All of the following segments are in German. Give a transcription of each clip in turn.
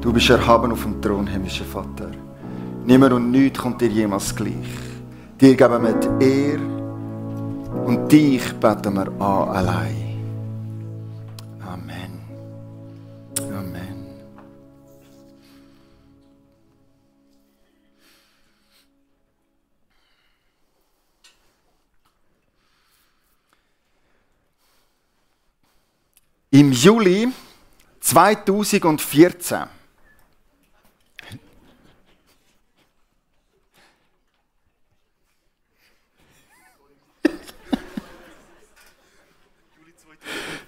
Du bist erhaben auf dem Thron, himmlischer Vater. Niemand und nichts kommt dir jemals gleich. Dir geben wir die Ehre und dich beten wir an allein. Amen. Amen. Im Juli 2014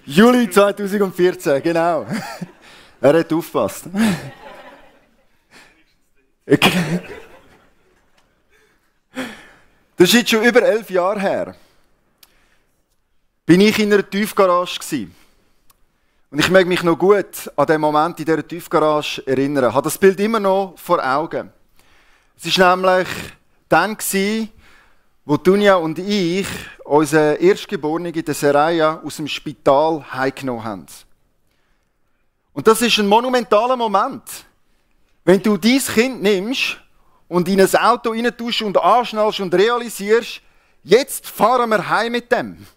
Juli 2014, genau. Er hat aufgepasst. Okay. Das ist jetzt schon über 11 Jahre her. Bin ich in einer Tiefgarage gewesen. Und ich mag mich noch gut an den Moment in dieser Tiefgarage erinnern. Ich habe das Bild immer noch vor Augen. Es war nämlich dann, wo Dunja und ich unseren Erstgeborenen, den Seraya, aus dem Spital heimgenommen haben. Und das ist ein monumentaler Moment. Wenn du dein Kind nimmst und in ein Auto rein tust und anschnallst und realisierst, jetzt fahren wir heim mit dem.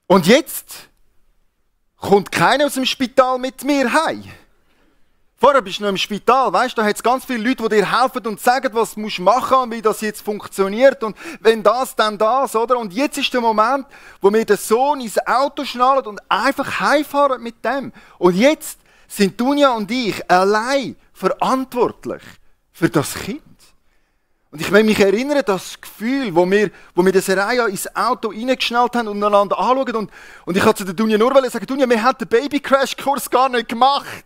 Und jetzt kommt keiner aus dem Spital mit mir heim. Vorher bist du noch im Spital, weißt du, da hat es ganz viele Leute, die dir helfen und sagen, was du machen musst und wie das jetzt funktioniert und wenn das, dann das, oder? Und jetzt ist der Moment, wo mir der Sohn ins Auto schnallt und einfach heimfahren mit dem. Und jetzt sind Dunja und ich allein verantwortlich für das Kind. Und ich will mich erinnern, das Gefühl, wo wir den Seraya ins Auto reingeschnallt haben und einander anschauen. Und ich wollte zu der Dunja nur sagen, Dunja, wir haben den Baby-Crash-Kurs gar nicht gemacht.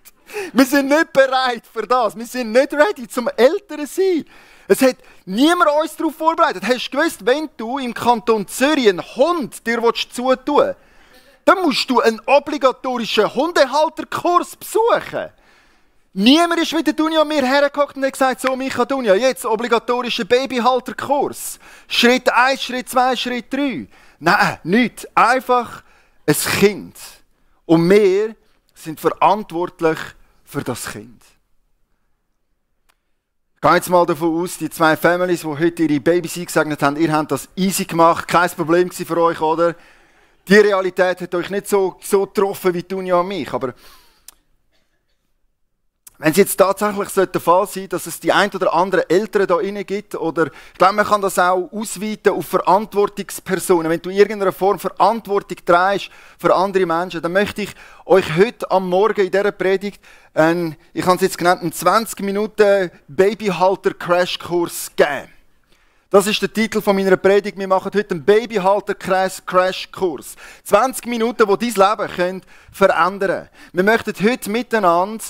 Wir sind nicht bereit für das. Wir sind nicht ready zum Eltern sein. Es hat niemand uns darauf vorbereitet. Hast du gewusst, wenn du im Kanton Zürich einen Hund dir zutun willst, dann musst du einen obligatorischen Hundehalterkurs besuchen. Niemand ist wie der Dunja und mir hergekommen und hat gesagt, so Micha Dunja, jetzt obligatorischer Babyhalterkurs. Schritt 1, Schritt 2, Schritt 3. Nein, nichts. Einfach ein Kind. Und wir sind verantwortlich für das Kind. Ich gehe jetzt mal davon aus, die 2 Families, die heute ihre Babys eingesegnet haben, ihr habt das easy gemacht, kein Problem für euch, oder? Die Realität hat euch nicht so getroffen wie Dunja und mich, aber wenn es jetzt tatsächlich der Fall sein sollte, dass es die ein oder anderen Eltern da innen gibt, oder ich glaube, man kann das auch ausweiten auf Verantwortungspersonen. Wenn du in irgendeiner Form Verantwortung trägst für andere Menschen, dann möchte ich euch heute am Morgen in dieser Predigt, ich habe es jetzt genannt, einen 20 Minuten Babyhalter-Crashkurs geben. Das ist der Titel von meiner Predigt. Wir machen heute einen Babyhalter-Crashkurs. 20 Minuten, die dein Leben verändern können. Wir möchten heute miteinander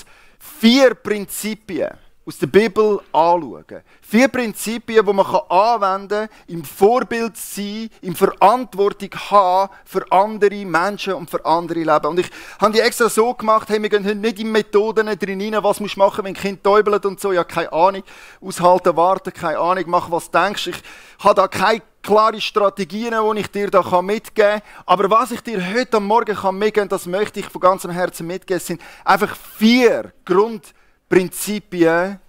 4 Prinzipien aus der Bibel anschauen. 4 Prinzipien, die man anwenden kann, im Vorbild sein, in Verantwortung haben für andere Menschen und für andere Leben. Und ich habe die extra so gemacht, hey, wir gehen heute nicht in Methoden drin rein, was musst du machen, wenn ein Kind täubelt und so. Ja, keine Ahnung. Aushalten, warten, keine Ahnung, mach, was du denkst. Ich habe da keine klare Strategien, die ich dir da mitgeben kann. Aber was ich dir heute am Morgen mitgeben kann, das möchte ich von ganzem Herzen mitgeben, sind einfach 4 Grundprinzipien,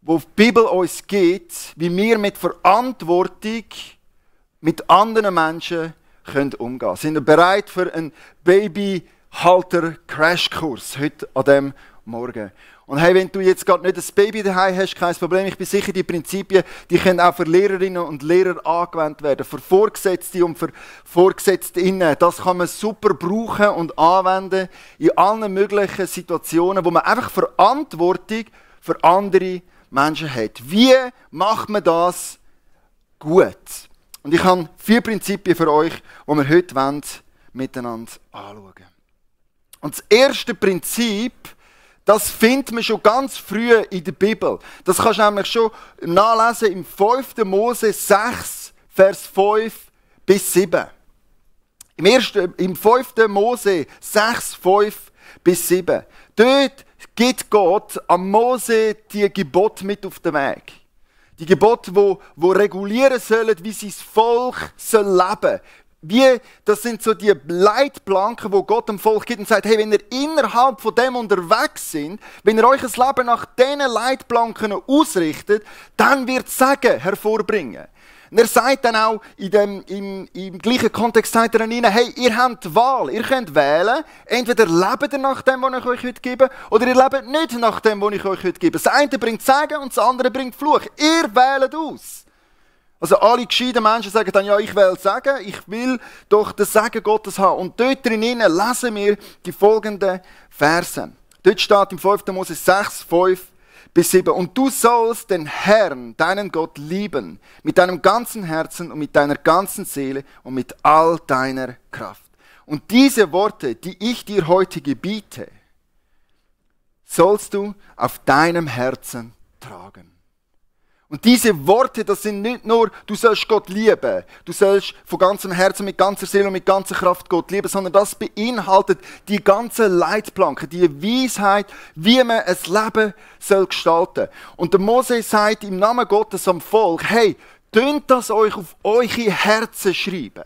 wo die Bibel uns gibt, wie wir mit Verantwortung mit anderen Menschen umgehen können. Sind wir bereit für einen Babyhalter-Crashkurs heute an diesem Morgen? Und hey, wenn du jetzt gerade nicht ein Baby daheim hast, kein Problem. Ich bin sicher, die Prinzipien, die können auch für Lehrerinnen und Lehrer angewendet werden. Für Vorgesetzte und für Vorgesetztinnen. Das kann man super brauchen und anwenden in allen möglichen Situationen, wo man einfach Verantwortung für andere Menschen hat. Wie macht man das gut? Und ich habe 4 Prinzipien für euch, die wir heute miteinander anschauen wollen. Und das erste Prinzip, das findet man schon ganz früh in der Bibel. Das kannst du nämlich schon nachlesen im 5. Mose 6, Vers 5 bis 7. Im 5. Mose 6, 5 bis 7. Dort gibt Gott am Mose die Gebote mit auf den Weg. Die Gebote, die regulieren sollen, wie sein Volk leben soll. das sind so die Leitplanken, wo Gott dem Volk gibt und sagt, hey, wenn ihr innerhalb von dem unterwegs sind, wenn ihr euch das Leben nach diesen Leitplanken ausrichtet, dann wird Segen hervorbringen. Und er sagt dann auch, im gleichen Kontext sagt er dann ihnen, hey, ihr habt die Wahl, ihr könnt wählen, entweder lebt ihr nach dem, was ich euch heute gebe, oder ihr lebt nicht nach dem, was ich euch heute gebe. Das eine bringt Segen und das andere bringt Fluch. Ihr wählt aus. Also alle gescheiten Menschen sagen dann, ja, ich will Segen, ich will doch den Segen Gottes haben. Und dort drinnen lesen wir die folgenden Verse. Dort steht im 5. Mose 6, 5 bis 7. Und du sollst den Herrn, deinen Gott, lieben, mit deinem ganzen Herzen und mit deiner ganzen Seele und mit all deiner Kraft. Und diese Worte, die ich dir heute gebiete, sollst du auf deinem Herzen tragen. Und diese Worte, das sind nicht nur, du sollst Gott lieben, du sollst von ganzem Herzen, mit ganzer Seele und mit ganzer Kraft Gott lieben, sondern das beinhaltet die ganze Leitplanke, die Weisheit, wie man ein Leben soll gestalten. Und der Mose sagt im Namen Gottes am Volk, hey, tönt das euch auf eure Herzen schreiben.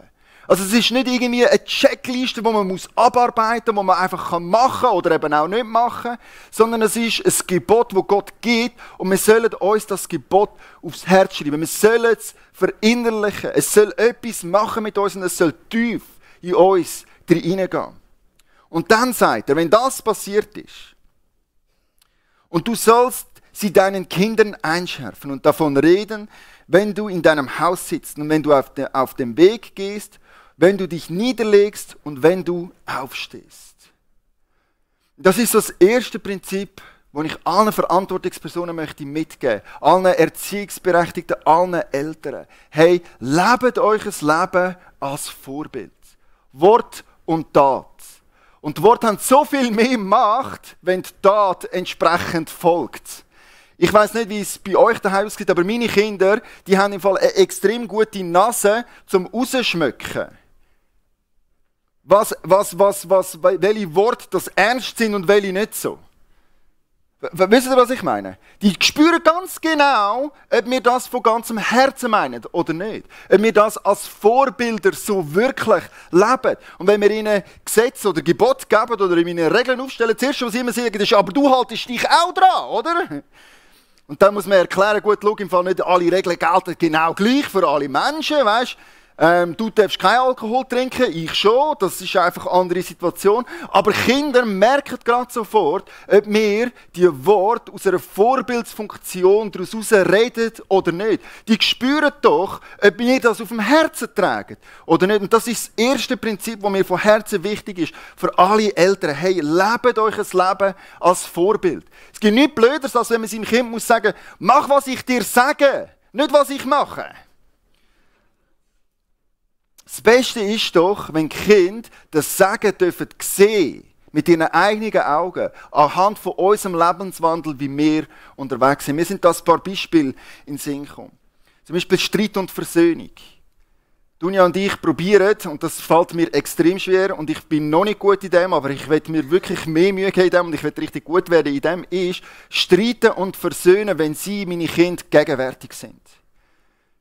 Also es ist nicht irgendwie eine Checkliste, die man abarbeiten muss, die man einfach machen kann oder eben auch nicht machen, sondern es ist ein Gebot, das Gott gibt und wir sollen uns das Gebot aufs Herz schreiben. Wir sollen es verinnerlichen. Es soll etwas machen mit uns und es soll tief in uns hineingehen. Und dann sagt er, wenn das passiert ist und du sollst sie deinen Kindern einschärfen und davon reden, wenn du in deinem Haus sitzt und wenn du auf dem Weg gehst, wenn du dich niederlegst und wenn du aufstehst. Das ist das erste Prinzip, das ich allen Verantwortungspersonen möchte mitgeben, allen Erziehungsberechtigten, allen Eltern. Hey, lebt euch ein Leben als Vorbild. Wort und Tat. Und die Worte haben so viel mehr Macht, wenn die Tat entsprechend folgt. Ich weiss nicht, wie es bei euch daheim aussieht, aber meine Kinder, die haben im Fall eine extrem gute Nase zum Rausschmecken. Welche Worte das ernst sind und welche nicht so. Wisst ihr, was ich meine? Die spüren ganz genau, ob wir das von ganzem Herzen meinen oder nicht. Ob wir das als Vorbilder so wirklich leben. Und wenn wir ihnen Gesetze oder Gebote geben oder ihnen Regeln aufstellen, das Erste, was sie immer sagen, ist, aber du haltest dich auch dran, oder? Und dann muss man erklären, gut, schau, im Fall nicht alle Regeln gelten genau gleich für alle Menschen, weißt? Du darfst keinen Alkohol trinken, ich schon, das ist einfach eine andere Situation. Aber Kinder merken gerade sofort, ob wir die Worte aus einer Vorbildsfunktion daraus reden oder nicht. Die spüren doch, ob wir das auf dem Herzen tragen oder nicht. Und das ist das erste Prinzip, das mir von Herzen wichtig ist. Für alle Eltern, hey, lebt euch ein Leben als Vorbild. Es gibt nichts Blöderes, als wenn man seinem Kind muss sagen, mach, was ich dir sage, nicht, was ich mache. Das Beste ist doch, wenn Kinder das Sagen dürfen sehen, mit ihren eigenen Augen, anhand von unserem Lebenswandel, wie wir unterwegs sind. Mir sind das ein paar Beispiele in den Sinn gekommen. Zum Beispiel Streit und Versöhnung. Dunja und ich probieren, und das fällt mir extrem schwer, und ich bin noch nicht gut in dem, aber ich will mir wirklich mehr Mühe geben in dem, und ich will richtig gut werden in dem, ist streiten und versöhnen, wenn sie, meine Kinder, gegenwärtig sind.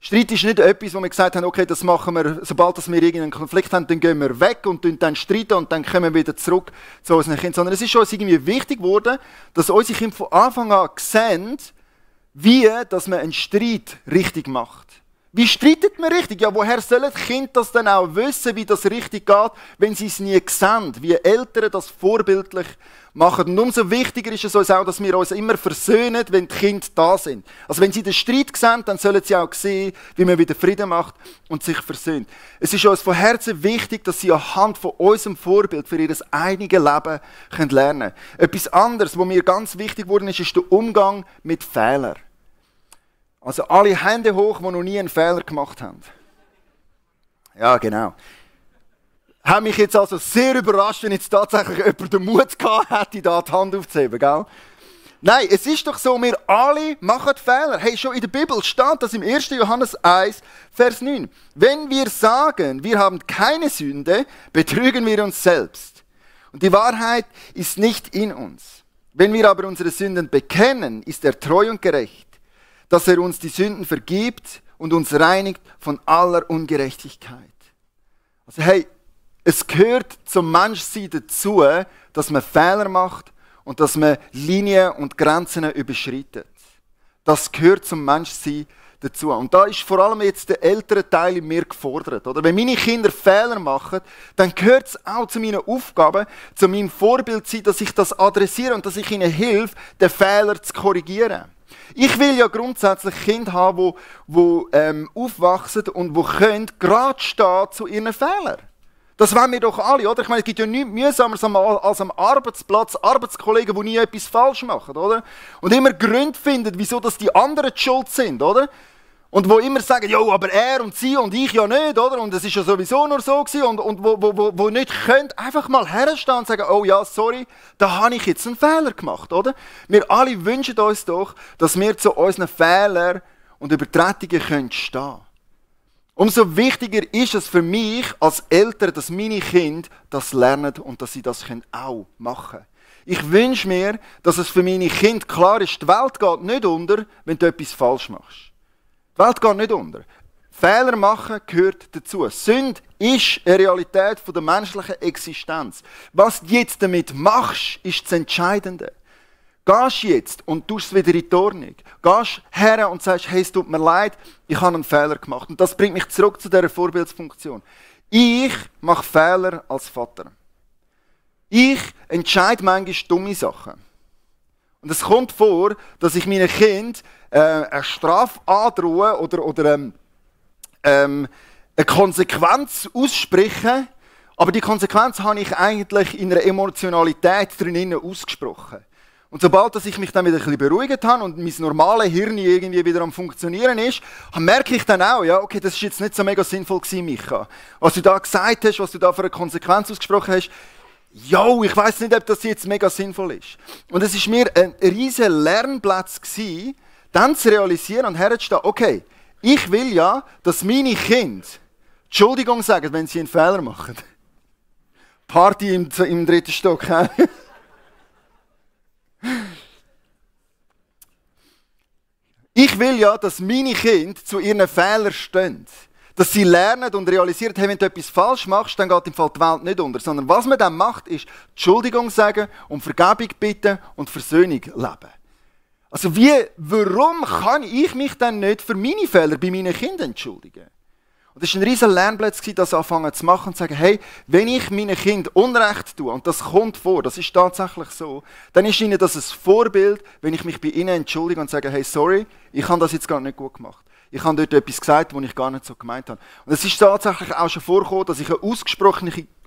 Streit ist nicht etwas, wo wir gesagt haben, okay, das machen wir, sobald wir irgendeinen Konflikt haben, dann gehen wir weg und dann streiten und dann kommen wir wieder zurück zu unseren Kindern. Sondern es ist uns irgendwie wichtig geworden, dass unsere Kinder von Anfang an sehen, wie dass man einen Streit richtig macht. Wie streitet man richtig? Ja, woher sollen die Kinder das dann auch wissen, wie das richtig geht, wenn sie es nie sehen, wie Eltern das vorbildlich machen. Und umso wichtiger ist es uns auch, dass wir uns immer versöhnen, wenn die Kinder da sind. Also wenn sie den Streit sehen, dann sollen sie auch sehen, wie man wieder Frieden macht und sich versöhnt. Es ist uns von Herzen wichtig, dass sie anhand von unserem Vorbild für ihr eigenes Leben lernen können. Etwas anderes, was mir ganz wichtig geworden ist, ist der Umgang mit Fehlern. Also alle Hände hoch, die noch nie einen Fehler gemacht haben. Ja, genau. Hat mich jetzt also sehr überrascht, wenn jetzt tatsächlich jemand den Mut gehabt hätte, da die Hand aufzuheben, gell? Nein, es ist doch so, wir alle machen Fehler. Hey, schon in der Bibel steht das im 1. Johannes 1, Vers 9. Wenn wir sagen, wir haben keine Sünde, betrügen wir uns selbst. Und die Wahrheit ist nicht in uns. Wenn wir aber unsere Sünden bekennen, ist er treu und gerecht, dass er uns die Sünden vergibt und uns reinigt von aller Ungerechtigkeit. Also hey, es gehört zum Menschsein dazu, dass man Fehler macht und dass man Linien und Grenzen überschreitet. Das gehört zum Menschsein dazu. Und da ist vor allem jetzt der ältere Teil in mir gefordert. Oder? Wenn meine Kinder Fehler machen, dann gehört es auch zu meinen Aufgaben, zu meinem Vorbild zu sein, dass ich das adressiere und dass ich ihnen helfe, den Fehler zu korrigieren. Ich will ja grundsätzlich Kinder haben, die aufwachsen und die können gerade stehen zu ihren Fehlern. Das wollen wir doch alle, oder? Ich meine, es gibt ja nichts mühsameres als am Arbeitsplatz Arbeitskollegen, die nie etwas falsch machen, oder? Und immer Gründe finden, wieso dass die anderen die schuld sind, oder? Und wo immer sagen, ja, aber er und sie und ich ja nicht, oder? Und es ist ja sowieso nur so gewesen. Und wo nicht können, einfach mal herstehen und sagen, oh ja, sorry, da habe ich jetzt einen Fehler gemacht, oder? Wir alle wünschen uns doch, dass wir zu unseren Fehlern und Übertretungen können stehen. Umso wichtiger ist es für mich als Eltern, dass meine Kinder das lernen und dass sie das auch machen können. Ich wünsche mir, dass es für meine Kinder klar ist, die Welt geht nicht unter, wenn du etwas falsch machst. Die Welt geht nicht unter. Fehler machen gehört dazu. Sünde ist eine Realität der menschlichen Existenz. Was du jetzt damit machst, ist das Entscheidende. Gehst jetzt und tust es wieder in die Ordnung. Gehst her und sagst, hey, es tut mir leid, ich habe einen Fehler gemacht. Und das bringt mich zurück zu dieser Vorbildsfunktion. Ich mache Fehler als Vater. Ich entscheide manchmal dumme Sachen. Und es kommt vor, dass ich meinen Kindern eine Strafe androhe oder eine Konsequenz ausspreche, aber die Konsequenz habe ich eigentlich in einer Emotionalität drinnen ausgesprochen. Und sobald dass ich mich dann wieder ein bisschen beruhigt habe und mein normales Hirn irgendwie wieder am Funktionieren ist, merke ich dann auch, ja, okay, das ist jetzt nicht so mega sinnvoll gewesen, Micha. Was du da gesagt hast, was du da für eine Konsequenz ausgesprochen hast, jo, ich weiss nicht, ob das jetzt mega sinnvoll ist. Und es war mir ein riesiger Lernplatz gewesen, dann zu realisieren und herzustehen, okay, ich will ja, dass meine Kinder Entschuldigung sagen, wenn sie einen Fehler machen. Party im 3. Stock. Ich will ja, dass meine Kinder zu ihren Fehlern stehen. Dass sie lernen und realisieren, hey, wenn du etwas falsch machst, dann geht im Fall die Welt nicht unter. Sondern was man dann macht, ist Entschuldigung sagen, um Vergebung bitten und Versöhnung leben. Also warum kann ich mich dann nicht für meine Fehler bei meinen Kindern entschuldigen? Und das war ein riesiger Lernplatz, das anfangen zu machen und zu sagen, hey, wenn ich meinen Kindern Unrecht tue, und das kommt vor, das ist tatsächlich so, dann ist ihnen das ein Vorbild, wenn ich mich bei ihnen entschuldige und sage, hey, sorry, ich habe das jetzt gar nicht gut gemacht. Ich habe dort etwas gesagt, was ich gar nicht so gemeint habe. Und es ist tatsächlich auch schon vorgekommen, dass ich eine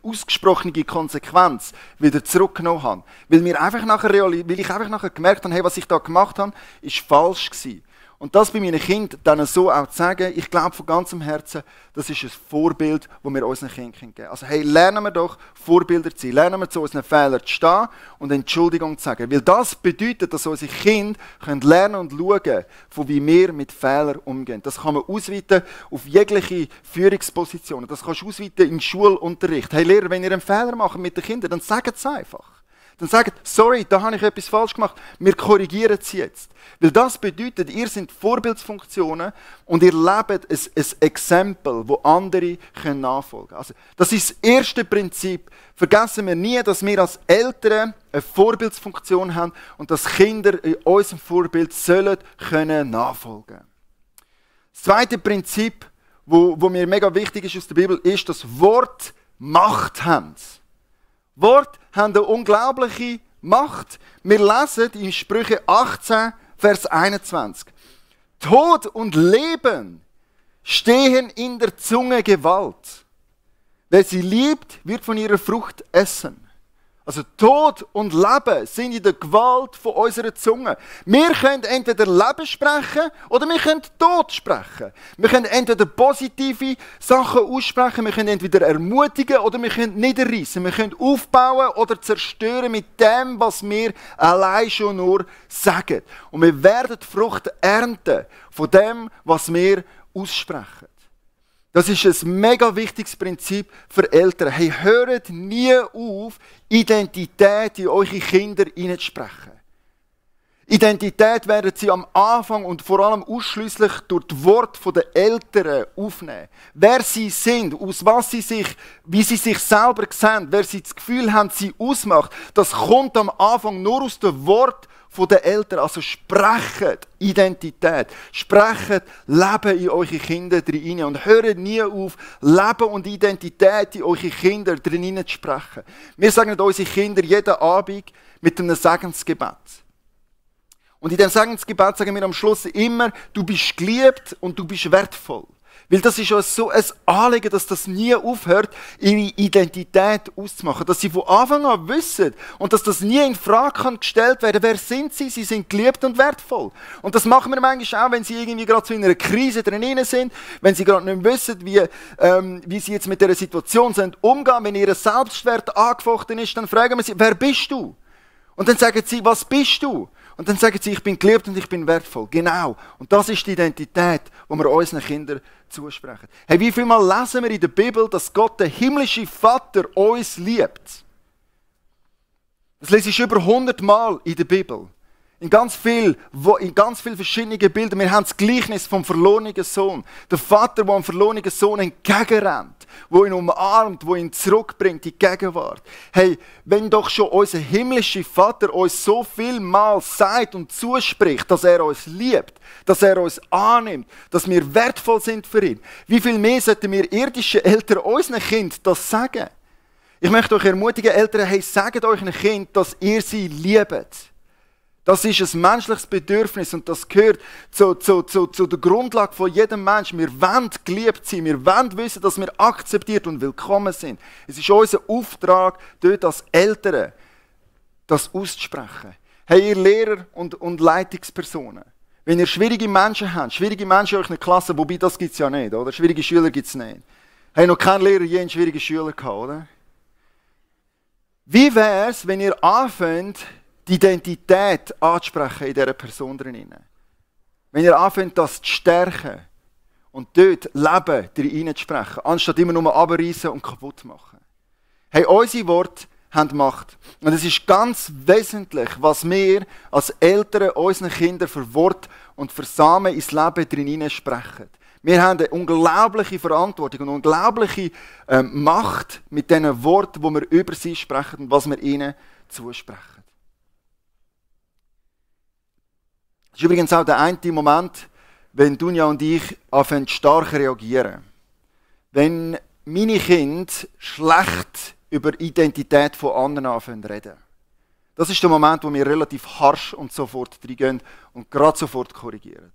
ausgesprochene Konsequenz wieder zurückgenommen habe. Weil ich einfach nachher gemerkt habe, hey, was ich da gemacht habe, ist falsch gewesen. Und das bei meinen Kindern dann so auch zu sagen, ich glaube von ganzem Herzen, das ist ein Vorbild, das wir unseren Kindern geben können. Also hey, lernen wir doch, Vorbilder zu sein. Lernen wir zu unseren Fehlern zu stehen und Entschuldigung zu sagen. Weil das bedeutet, dass unsere Kinder lernen und schauen, von wie wir mit Fehlern umgehen. Das kann man ausweiten auf jegliche Führungspositionen. Das kannst du ausweiten im Schulunterricht. Hey Lehrer, wenn ihr einen Fehler macht mit den Kindern, dann sagt es einfach. Dann sagt, sorry, da habe ich etwas falsch gemacht, wir korrigieren es jetzt. Weil das bedeutet, ihr seid Vorbildsfunktionen und ihr lebt ein Exempel, das andere nachfolgen können. Also, das ist das erste Prinzip. Vergessen wir nie, dass wir als Eltern eine Vorbildsfunktion haben und dass Kinder in unserem Vorbild sollen können nachfolgen. Das zweite Prinzip, wo mir mega wichtig ist aus der Bibel, ist, dass Wort Macht haben. Wort haben eine unglaubliche Macht. Wir lesen in Sprüche 18, Vers 21. Tod und Leben stehen in der Zunge Gewalt. Wer sie liebt, wird von ihrer Frucht essen. Also Tod und Leben sind in der Gewalt von unserer Zunge. Wir können entweder Leben sprechen oder wir können Tod sprechen. Wir können entweder positive Sachen aussprechen, wir können entweder ermutigen oder wir können niederreißen. Wir können aufbauen oder zerstören mit dem, was wir allein schon nur sagen. Und wir werden die Frucht ernten von dem, was wir aussprechen. Das ist ein mega wichtiges Prinzip für Eltern. Hey, hört nie auf, Identität in eure Kinder hineinzusprechen. Identität werden sie am Anfang und vor allem ausschließlich durch das Wort der Eltern aufnehmen. Wer sie sind, aus was sie sich, wie sie sich selber sehen, wer sie das Gefühl haben, sie ausmacht, das kommt am Anfang nur aus dem Wort der Eltern. Also sprechet Identität, sprechet Leben in eure Kinder drin und hört nie auf, Leben und Identität in eure Kinder drin zu sprechen. Wir sagen unsere Kinder jeden Abend mit einem Segensgebet. Und in diesem Segensgebet sagen wir am Schluss immer, du bist geliebt und du bist wertvoll. Weil das ist uns so ein Anliegen, dass das nie aufhört, ihre Identität auszumachen. Dass sie von Anfang an wissen und dass das nie in Frage gestellt werden kann. Wer sind sie? Sie sind geliebt und wertvoll. Und das machen wir manchmal auch, wenn sie irgendwie gerade so in einer Krise drin sind, wenn sie gerade nicht mehr wissen, wie sie jetzt mit dieser Situation sind, umgehen. Wenn ihr Selbstwert angefochten ist, dann fragen wir sie, wer bist du? Und dann sagen sie, was bist du? Und dann sagen sie, ich bin geliebt und ich bin wertvoll. Genau. Und das ist die Identität, die wir unseren Kindern zusprechen. Hey, wie viel Mal lesen wir in der Bibel, dass Gott, der himmlische Vater, uns liebt? Das lese ich über 100 Mal in der Bibel. In ganz vielen verschiedenen Bildern. Wir haben das Gleichnis vom verlorenen Sohn. Der Vater, der dem verlorenen Sohn entgegenrennt, der ihn umarmt, der ihn zurückbringt in die Gegenwart. Hey, wenn doch schon unser himmlischer Vater uns so viel Mal sagt und zuspricht, dass er uns liebt, dass er uns annimmt, dass wir wertvoll sind für ihn, wie viel mehr sollten wir irdische Eltern unseren Kindern das sagen? Ich möchte euch ermutigen, Eltern, hey, sagt euren Kindern, dass ihr sie liebt. Das ist ein menschliches Bedürfnis und das gehört zu der Grundlage von jedem Menschen. Wir wollen geliebt sein, wir wollen wissen, dass wir akzeptiert und willkommen sind. Es ist unser Auftrag, dort als Eltern das auszusprechen. Hey, ihr Lehrer und Leitungspersonen, wenn ihr schwierige Menschen habt, schwierige Menschen in eurer Klasse, wobei das gibt es ja nicht, oder? Schwierige Schüler gibt es nicht. Hey, noch kein Lehrer je einen schwierigen Schüler gehabt, oder? Wie wäre es, wenn ihr anfängt, die Identität anzusprechen in dieser Person drin. Wenn ihr anfängt, das zu stärken und dort Leben drin zu sprechen, anstatt immer nur abreißen und kaputt zu machen. Hey, unsere Worte haben Macht. Und es ist ganz wesentlich, was wir als Eltern unseren Kindern für Wort und für Samen ins Leben drin sprechen. Wir haben eine unglaubliche Verantwortung und eine unglaubliche Macht mit diesen Worten, die wir über sie sprechen und was wir ihnen zusprechen. Das ist übrigens auch der eine Moment, wenn Dunja und ich anfangen stark reagieren. Wenn meine Kinder schlecht über die Identität von anderen anfangen zu reden. Das ist der Moment, wo wir relativ harsch und sofort reingehen und gerade sofort korrigieren.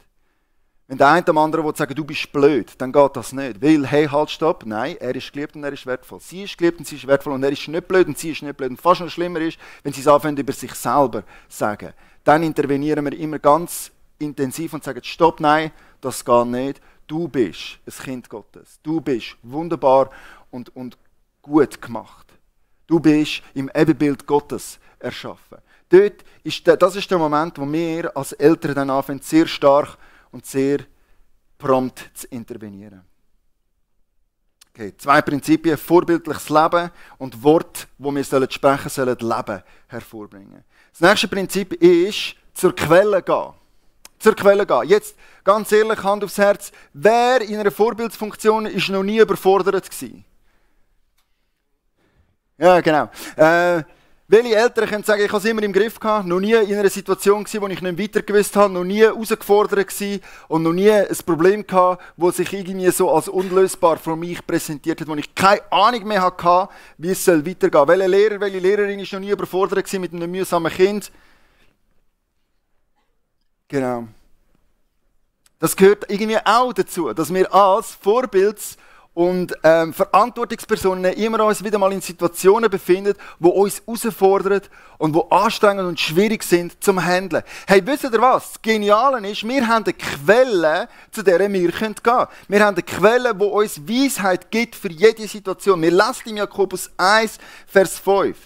Wenn der eine dem anderen sagen, du bist blöd, dann geht das nicht. Weil, hey, halt, stopp, nein, er ist geliebt und er ist wertvoll. Sie ist geliebt und sie ist wertvoll und er ist nicht blöd und sie ist nicht blöd. Und fast noch schlimmer ist, wenn sie es anfangen, über sich selber sagen. Dann intervenieren wir immer ganz intensiv und sagen, stopp, nein, das geht nicht. Du bist ein Kind Gottes. Du bist wunderbar und gut gemacht. Du bist im Ebenbild Gottes erschaffen. Das ist der Moment, wo wir als Eltern dann anfangen, sehr stark und sehr prompt zu intervenieren. Okay, 2 Prinzipien: vorbildliches Leben und Wort, wo wir sprechen sollen, Leben hervorbringen. Das nächste Prinzip ist, zur Quelle gehen. Zur Quelle gehen. Jetzt, ganz ehrlich, Hand aufs Herz, wer in einer Vorbildsfunktion ist noch nie überfordert gewesen? Ja, genau. Welche Eltern können sagen, ich habe es immer im Griff gehabt, noch nie in einer Situation gewesen, wo ich nicht weiter gewusst habe, noch nie herausgefordert gewesen und noch nie ein Problem gehabt, wo sich irgendwie so als unlösbar für mich präsentiert hat, wo ich keine Ahnung mehr hatte, wie es weitergehen soll. Welcher Lehrer, welche Lehrerin ist noch nie überfordert gewesen mit einem mühsamen Kind? Genau. Das gehört irgendwie auch dazu, dass wir als Vorbilds- und Verantwortungspersonen immer uns wieder mal in Situationen befinden, die uns herausfordern und die anstrengend und schwierig sind zum Handeln. Hey, wisst ihr was? Das Geniale ist, wir haben eine Quelle, zu der wir gehen können. Wir haben eine Quelle, die uns Weisheit gibt für jede Situation. Wir lesen im Jakobus 1, Vers 5.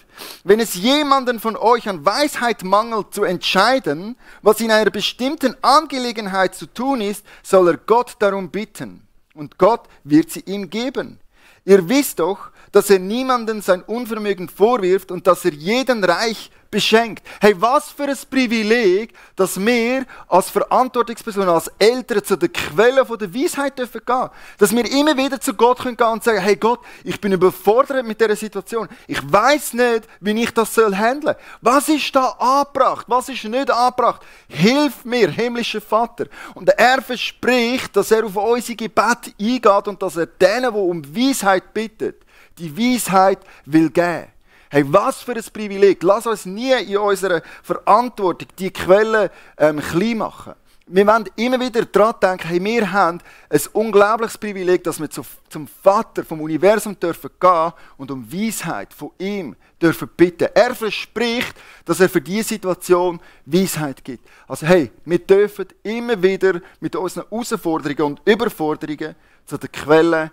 Wenn es jemanden von euch an Weisheit mangelt, zu entscheiden, was in einer bestimmten Angelegenheit zu tun ist, soll er Gott darum bitten. Und Gott wird sie ihm geben. Ihr wisst doch, dass er niemandem sein Unvermögen vorwirft und dass er jeden reich beschenkt. Hey, was für ein Privileg, dass wir als Verantwortungspersonen, als Eltern zu der Quelle der Weisheit dürfen gehen. Dass wir immer wieder zu Gott gehen können und sagen, hey Gott, ich bin überfordert mit dieser Situation. Ich weiß nicht, wie ich das handeln soll. Was ist da angebracht? Was ist nicht angebracht? Hilf mir, himmlischer Vater. Und er verspricht, dass er auf unsere Gebete eingeht und dass er denen, die um Weisheit bittet, die Weisheit will geben. Hey, was für ein Privileg. Lass uns nie in unserer Verantwortung die Quellen klein machen. Wir wollen immer wieder daran denken, hey, wir haben ein unglaubliches Privileg, dass wir zum Vater vom Universum dürfen gehen und um Weisheit von ihm dürfen bitten. Er verspricht, dass er für diese Situation Weisheit gibt. Also hey, wir dürfen immer wieder mit unseren Herausforderungen und Überforderungen zu der Quelle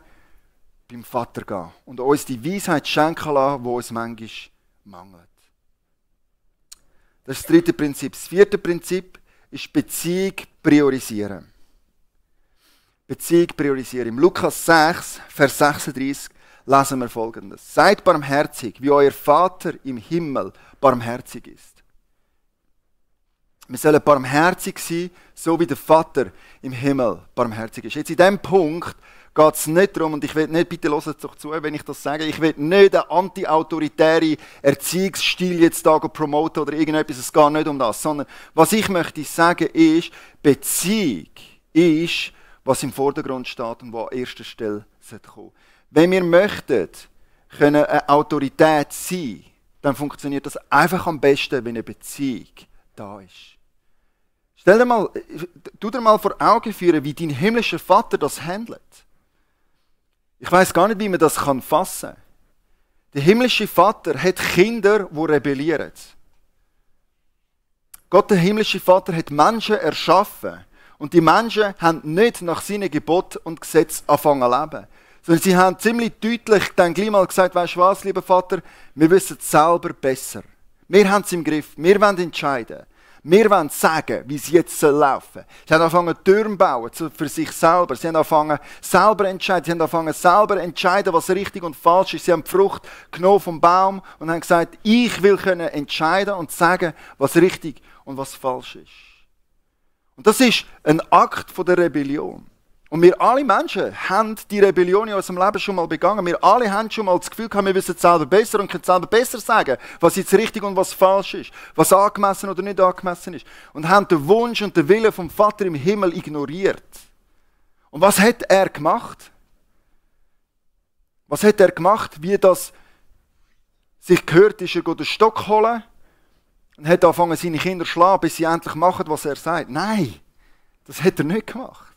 beim Vater gehen und uns die Weisheit schenken lassen, die uns manchmal mangelt. Das ist das dritte Prinzip. Das vierte Prinzip ist Beziehung priorisieren. Beziehung priorisieren. Im Lukas 6, Vers 36 lesen wir Folgendes. Seid barmherzig, wie euer Vater im Himmel barmherzig ist. Wir sollen barmherzig sein, so wie der Vater im Himmel barmherzig ist. Jetzt in diesem Punkt geht es nicht darum, und ich will nicht, bitte hört doch zu, wenn ich das sage, ich will nicht einen anti-autoritären Erziehungsstil jetzt da promoten oder irgendetwas, es geht nicht um das, sondern was ich möchte sagen ist, Beziehung ist, was im Vordergrund steht und was an erster Stelle kommen sollte. Wenn wir möchten, können eine Autorität sein, dann funktioniert das einfach am besten, wenn eine Beziehung da ist. Tu dir mal vor Augen führen, wie dein himmlischer Vater das handelt. Ich weiß gar nicht, wie man das fassen kann. Der himmlische Vater hat Kinder, die rebellieren. Gott, der himmlische Vater, hat Menschen erschaffen. Und die Menschen haben nicht nach seinen Geboten und Gesetzen angefangen zu leben. Sondern sie haben ziemlich deutlich dann gleich mal gesagt, weißt du was, lieber Vater, wir wissen es selber besser. Wir haben es im Griff, wir wollen entscheiden. Wir wollen sagen, wie es jetzt laufen soll. Sie haben angefangen, Türme zu bauen für sich selber. Sie haben angefangen, selber zu entscheiden. Sie haben angefangen, selber zu entscheiden, was richtig und falsch ist. Sie haben die Frucht genommen vom Baum und haben gesagt, ich will entscheiden und sagen, was richtig und was falsch ist. Und das ist ein Akt der Rebellion. Und wir alle Menschen haben die Rebellion in unserem Leben schon mal begangen. Wir alle haben schon mal das Gefühl gehabt, wir wissen es selber besser und können selber besser sagen, was jetzt richtig und was falsch ist, was angemessen oder nicht angemessen ist. Und haben den Wunsch und den Willen vom Vater im Himmel ignoriert. Und was hat er gemacht? Was hat er gemacht? Wie das sich gehört, ist er den Stock holen und hat angefangen, seine Kinder zu schlagen, bis sie endlich machen, was er sagt. Nein, das hat er nicht gemacht.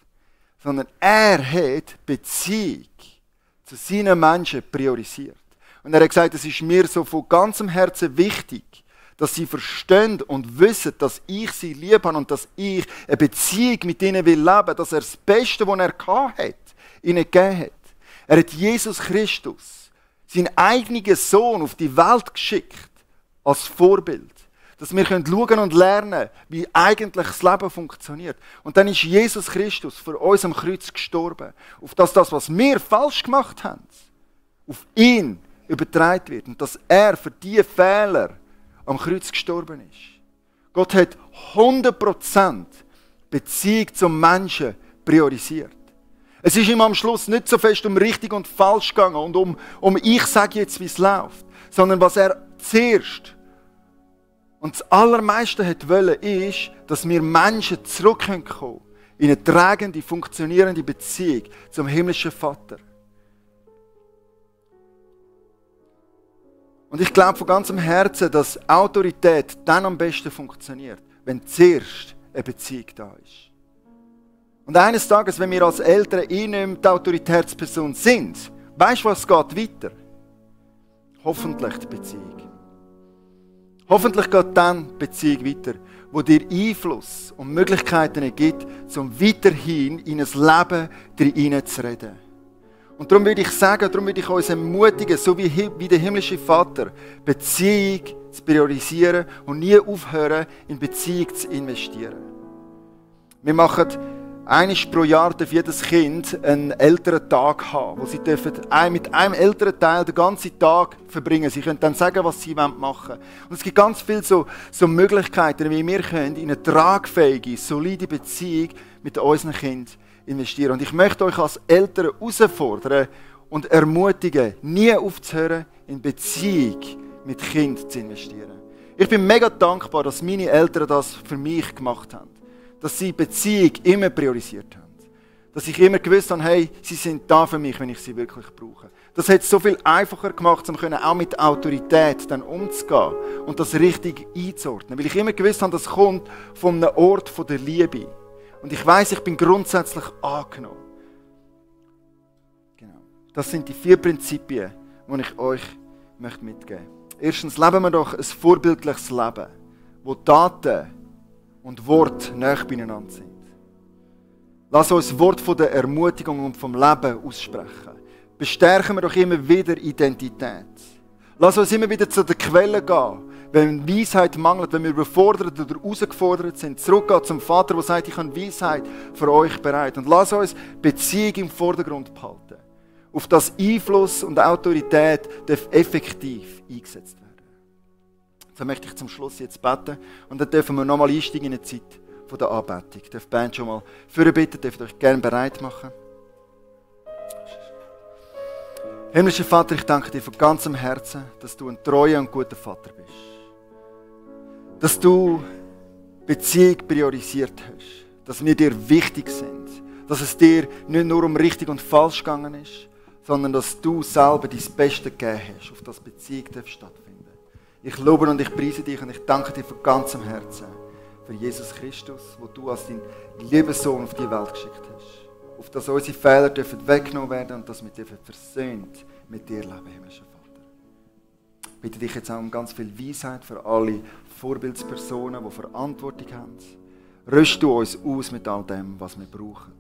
Sondern er hat Beziehung zu seinen Menschen priorisiert. Und er hat gesagt, es ist mir so von ganzem Herzen wichtig, dass sie verstehen und wissen, dass ich sie lieb habe und dass ich eine Beziehung mit ihnen will leben, dass er das Beste, was er hat, ihnen gegeben hat. Er hat Jesus Christus, seinen eigenen Sohn, auf die Welt geschickt, als Vorbild. Dass wir schauen und lernen, wie eigentlich das Leben funktioniert. Und dann ist Jesus Christus für uns am Kreuz gestorben. Auf das, was wir falsch gemacht haben, auf ihn übertragen wird. Und dass er für diese Fehler am Kreuz gestorben ist. Gott hat 100% Beziehung zum Menschen priorisiert. Es ist ihm am Schluss nicht so fest um richtig und falsch gegangen und um ich sage jetzt, wie es läuft. Sondern was er zuerst und das Allermeiste wollte, ist, dass wir Menschen zurückkommen können in eine tragende, funktionierende Beziehung zum himmlischen Vater. Und ich glaube von ganzem Herzen, dass Autorität dann am besten funktioniert, wenn zuerst eine Beziehung da ist. Und eines Tages, wenn wir als Eltern nicht mehr die Autoritätsperson sind, weißt du, was geht weiter? Hoffentlich die Beziehung. Hoffentlich geht dann die Beziehung weiter, wo dir Einfluss und Möglichkeiten gibt, um weiterhin in ein Leben hineinzureden. Und darum würde ich sagen, darum würde ich uns ermutigen, so wie der himmlische Vater, Beziehung zu priorisieren und nie aufhören, in Beziehung zu investieren. Wir machen Einmal pro Jahr darf jedes Kind einen älteren Tag haben, wo sie mit einem älteren Teil den ganzen Tag verbringen. Sie können dann sagen, was sie machen wollen. Und es gibt ganz viele so Möglichkeiten, wie wir können in eine tragfähige, solide Beziehung mit unseren Kindern investieren. Und ich möchte euch als Eltern herausfordern und ermutigen, nie aufzuhören, in Beziehung mit Kindern zu investieren. Ich bin mega dankbar, dass meine Eltern das für mich gemacht haben. Dass sie Beziehung immer priorisiert haben. Dass ich immer gewusst habe, hey, sie sind da für mich, wenn ich sie wirklich brauche. Das hat es so viel einfacher gemacht, um auch mit Autorität dann umzugehen und das richtig einzuordnen. Weil ich immer gewusst habe, das kommt von einem Ort der Liebe. Und ich weiss, ich bin grundsätzlich angenommen. Genau. Das sind die 4 Prinzipien, die ich euch mitgeben möchte. Erstens, leben wir doch ein vorbildliches Leben, wo Taten und Wort nahe beieinander sind. Lass uns Wort von der Ermutigung und vom Leben aussprechen. Bestärken wir doch immer wieder Identität. Lass uns immer wieder zu der Quelle gehen. Wenn Weisheit mangelt, wenn wir überfordert oder herausgefordert sind, zurückgehen zum Vater, der sagt, ich habe Weisheit für euch bereit. Und lass uns Beziehung im Vordergrund behalten. Auf das Einfluss und Autorität darf effektiv eingesetzt werden. So möchte ich zum Schluss jetzt beten und dann dürfen wir nochmal einsteigen in eine Zeit der Anbetung. Ich darf die Band schon mal vorbitten, dürft euch gerne bereit machen. Himmlischer Vater, ich danke dir von ganzem Herzen, dass du ein treuer und guter Vater bist. Dass du Beziehung priorisiert hast, dass wir dir wichtig sind, dass es dir nicht nur um richtig und falsch gegangen ist, sondern dass du selber dein Beste gegeben hast, auf das Beziehung stattfinden. Ich lobe und ich preise dich und ich danke dir von ganzem Herzen für Jesus Christus, wo du als dein lieber Sohn auf die Welt geschickt hast. Auf dass unsere Fehler dürfen weggenommen werden und dass wir dürfen versöhnt mit dir leben, himmlischer Vater. Ich bitte dich jetzt auch um ganz viel Weisheit für alle Vorbildspersonen, die Verantwortung haben. Rüst du uns aus mit all dem, was wir brauchen.